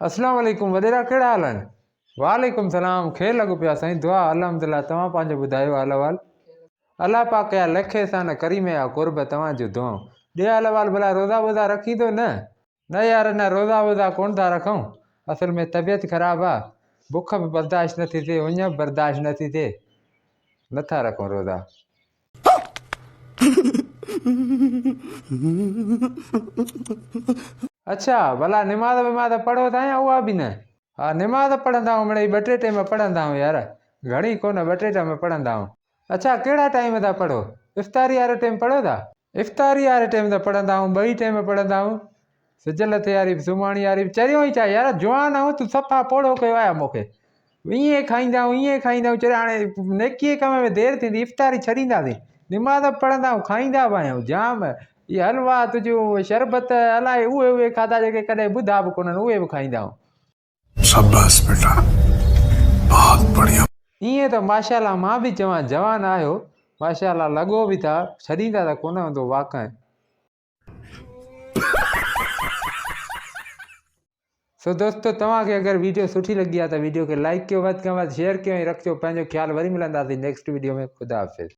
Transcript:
अस्सलाम वालेकुम वॾेरा कहिड़ा हाल आहिनि? वालेकुम सलाम। खे लॻो पिया साईं? दुआ अल्हम्दुलिल्लाह। तव्हां पंहिंजो ॿुधायो हाल अहिवाल? अल्लाह पाक या लख एहसान करीम या कुर्ब तव्हांजो दुआऊं। ॾे हाल अहिवाल भला रोज़ा वोज़ा रखी थो न? न यार न रोज़ा वोज़ा कोन था रखूं। असल में तबियत ख़राबु आहे, बुख बि बर्दाश्त नथी थिए, उञ बि बर्दाश्त नथी थिए, नथा रखूं रोज़ा। अच्छा भला निमाज़ विमाज़ पढ़ो था या उहा बि न? हा निमाज़ पढ़ंदा आहियूं मिड़ई 2-3 टाइम पढ़ंदा आहियूं यार, घणी कोन 2-3 टाइम पढ़ंदा आहियूं। अच्छा कहिड़ा टाइम था पढ़ो? इफ़्तारी वारे टाइम पढ़ो था? इफ़्तारी वारे टाइम त पढ़ंदा आहियूं, 2 टाइम पढ़ंदा आहियूं। सिजल ते वारी सुम्हणी वारी चरियो ई छा यार, जवान आहियूं तूं सफ़ा पोड़ो कयो आहे मूंखे। ईअं खाईंदा आहियूं ईअं खाईंदा आहियूं, चरियो हाणे नेकीअ कम में देरि थींदी, इफ़्तारी छॾींदासीं। निमाज़ पढ़ंदा आहियूं, खाईंदा बि आहियूं जाम। इहे हलवा तुंहिंजूं शरबत अलाए उहे खाधा जेके कॾहिं ॿुधा बि कोन्हनि, उहे बि खाईंदा आहियूं। शाबाश बेटा, बहुत बढ़िया। ईअं त माशाल्लाह मां बि चवां जवान आहियो, माशाल्लाह लॻो बि था, छॾींदा त कोन हूंदो वाक़ई। सो दोस्तो तव्हांखे अगरि वीडियो सुठी लगी आहे त वीडियो खे लाइक कयो, वधि खां वधि शेयर कयो ऐं रखिजो पंहिंजो ख्यालु। वरी मिलंदासीं नेक्स्ट वीडियो में। ख़ुदा हाफ़िज़।